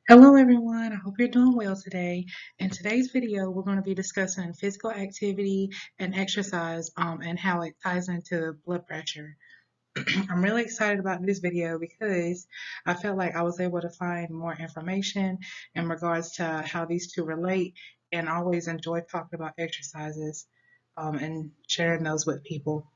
Hello everyone, I hope you're doing well today. In today's video, we're going to be discussing physical activity and exercise and how it ties into blood pressure. I'm really excited about this video because I felt like I was able to find more information in regards to how these two relate, and I always enjoy talking about exercises and sharing those with people.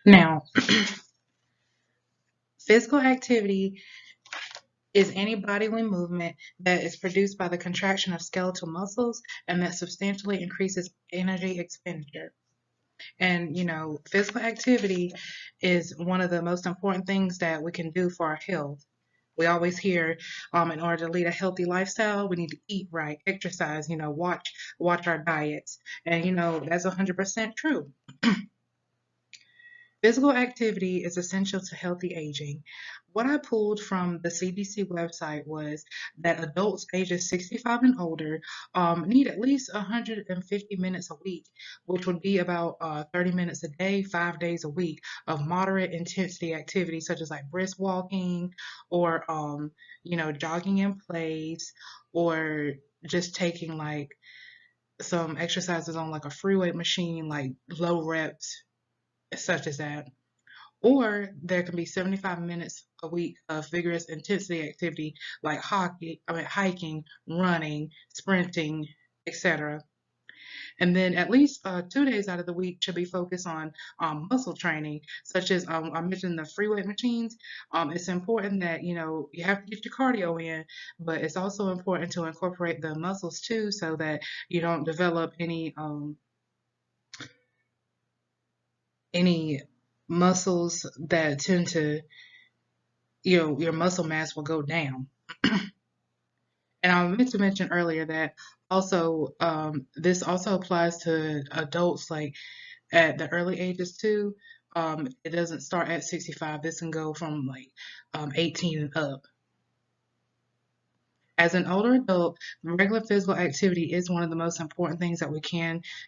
Now, physical activity is any bodily movement that is produced by the contraction of skeletal muscles and that substantially increases energy expenditure. And, physical activity is one of the most important things that we can do for our health. We always hear, in order to lead a healthy lifestyle, we need to eat right, exercise, watch our diets. And, that's 100% true. Physical activity is essential to healthy aging. What I pulled from the CDC website was that adults ages 65 and older need at least 150 minutes a week, which would be about 30 minutes a day, 5 days a week of moderate intensity activity, such as like brisk walking or, jogging in place or just taking like some exercises on like a free weight machine, like low reps, such as that. Or there can be 75 minutes a week of vigorous intensity activity like hiking, running, sprinting, etc. And then at least 2 days out of the week should be focused on muscle training, such as I mentioned the free weight machines. It's important that you have to get your cardio in, but it's also important to incorporate the muscles too, so that you don't develop any muscles that tend to your muscle mass will go down. And I meant to mention earlier that also this also applies to adults like at the early ages too. It doesn't start at 65. This can go from like 18 and up. As an older adult, regular physical activity is one of the most important things that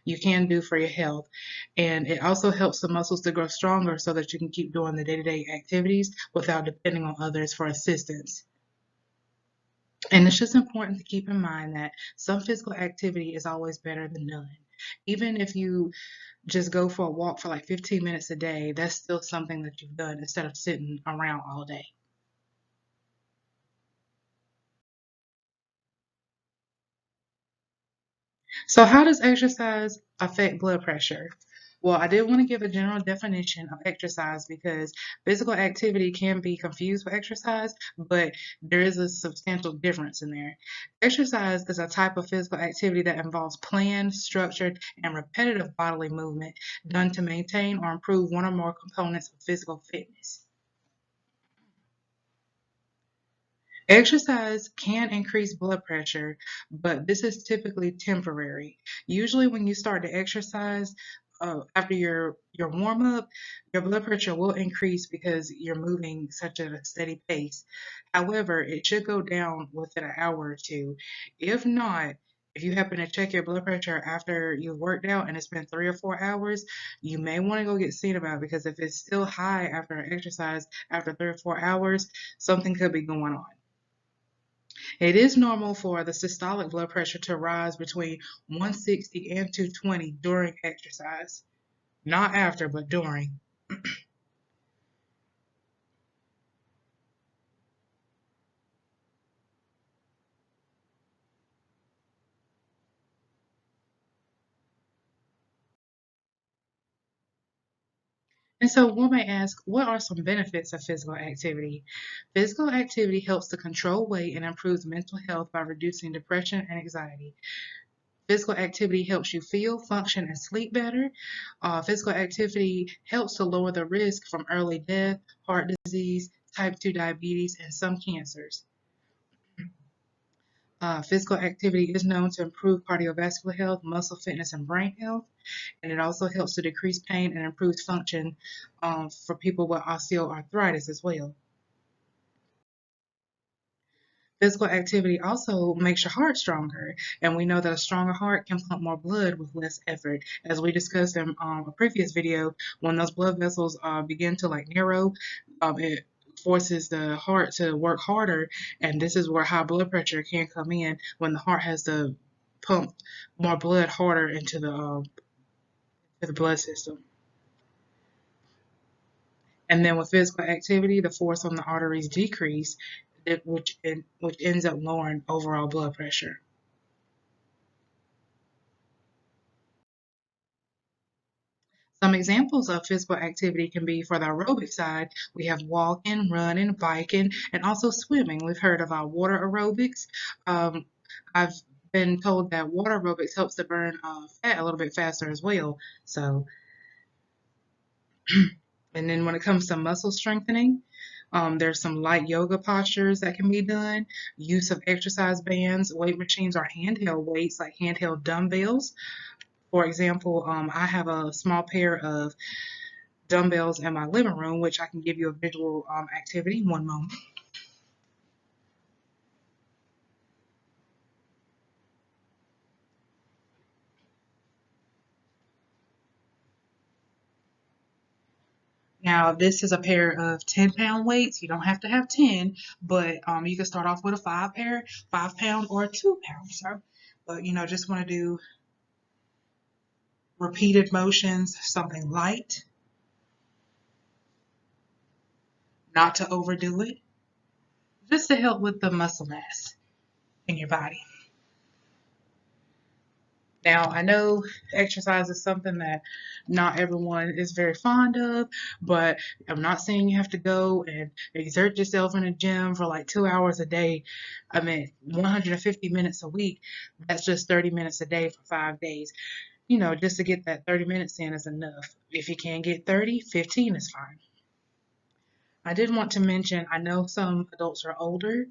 you can do for your health. And it also helps the muscles to grow stronger so that you can keep doing the day-to-day activities without depending on others for assistance. And it's just important to keep in mind that some physical activity is always better than none. Even if you just go for a walk for like 15 minutes a day, that's still something that you've done instead of sitting around all day. So, how does exercise affect blood pressure? Well, I did want to give a general definition of exercise because physical activity can be confused with exercise, but there is a substantial difference in there. Exercise is a type of physical activity that involves planned, structured, and repetitive bodily movement done to maintain or improve one or more components of physical fitness. Exercise can increase blood pressure, but this is typically temporary. Usually, when you start to exercise, after your warm up, your blood pressure will increase because you're moving such at a steady pace. However, it should go down within an hour or two. If not, if you happen to check your blood pressure after you've worked out and it's been 3 or 4 hours, you may want to go get seen about because if it's still high after an exercise after 3 or 4 hours, something could be going on. It is normal for the systolic blood pressure to rise between 160 and 220 during exercise. Not after, but during. And so one may ask, what are some benefits of physical activity? Physical activity helps to control weight and improves mental health by reducing depression and anxiety. Physical activity helps you feel, function, and sleep better. Physical activity helps to lower the risk from early death, heart disease, type 2 diabetes, and some cancers. Physical activity is known to improve cardiovascular health, muscle fitness, and brain health. And it also helps to decrease pain and improves function for people with osteoarthritis as well. Physical activity also makes your heart stronger, and we know that a stronger heart can pump more blood with less effort. As we discussed in a previous video, when those blood vessels begin to like narrow, it forces the heart to work harder, and this is where high blood pressure can come in when the heart has to pump more blood harder to the blood system. And then with physical activity, the force on the arteries decrease, which ends up lowering overall blood pressure. Some examples of physical activity can be for the aerobic side, we have walking, running, biking, and also swimming. We've heard of our water aerobics. I've been told that water aerobics helps to burn fat a little bit faster as well. So, and then when it comes to muscle strengthening, there's some light yoga postures that can be done, use of exercise bands, weight machines, or handheld weights like handheld dumbbells. For example, I have a small pair of dumbbells in my living room, which I can give you a visual activity. One moment. Now, this is a pair of 10-pound weights. You don't have to have 10, but you can start off with a 5-pound or a 2-pound. So, but just want to do repeated motions, something light, not to overdo it, just to help with the muscle mass in your body. Now, I know exercise is something that not everyone is very fond of, but I'm not saying you have to go and exert yourself in a gym for like 2 hours a day. I mean, 150 minutes a week, that's just 30 minutes a day for 5 days. Just to get that 30 minutes in is enough. If you can't get 30, 15 is fine. I did want to mention, I know some adults are older,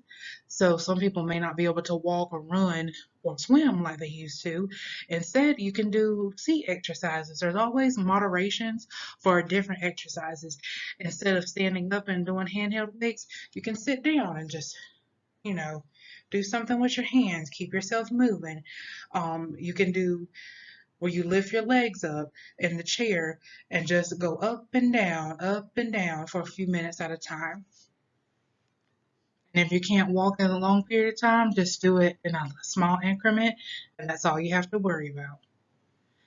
so some people may not be able to walk or run or swim like they used to. Instead, you can do seat exercises. There's always moderations for different exercises. Instead of standing up and doing handheld weights, you can sit down and just, you know, do something with your hands, keep yourself moving. You can do where you lift your legs up in the chair and just go up and down for a few minutes at a time. And if you can't walk in a long period of time, just do it in a small increment, and that's all you have to worry about.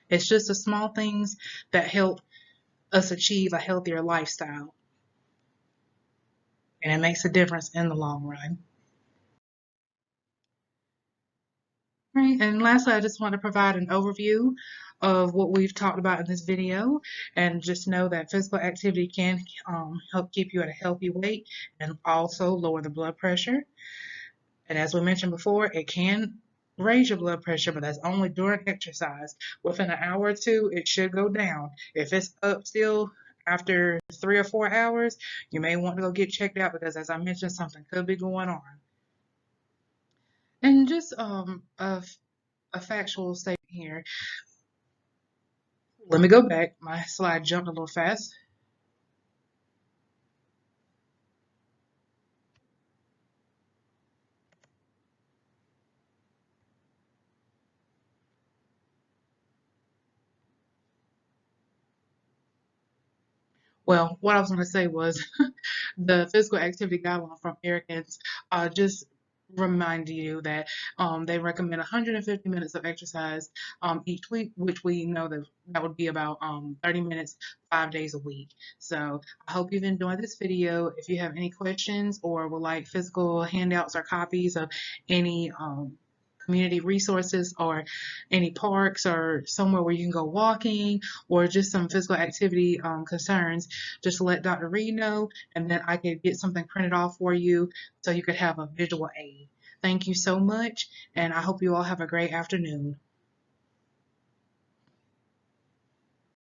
It's just the small things that help us achieve a healthier lifestyle, and it makes a difference in the long run. Right, and lastly, I just want to provide an overview of what we've talked about in this video, and just know that physical activity can help keep you at a healthy weight and also lower the blood pressure. And as we mentioned before, it can raise your blood pressure, but that's only during exercise. Within an hour or two, it should go down. If it's up still after 3 or 4 hours, you may want to go get checked out because, as I mentioned, something could be going on. And just a factual statement here. Let me go back. My slide jumped a little fast. Well, what I was going to say was the physical activity guideline from Americans just remind you that they recommend 150 minutes of exercise each week, which we know that that would be about 30 minutes, 5 days a week. So I hope you've enjoyed this video. If you have any questions or would like physical handouts or copies of any community resources or any parks or somewhere where you can go walking or just some physical activity concerns, just let Dr. Reed know, and then I could get something printed off for you so you could have a visual aid. Thank you so much, and I hope you all have a great afternoon.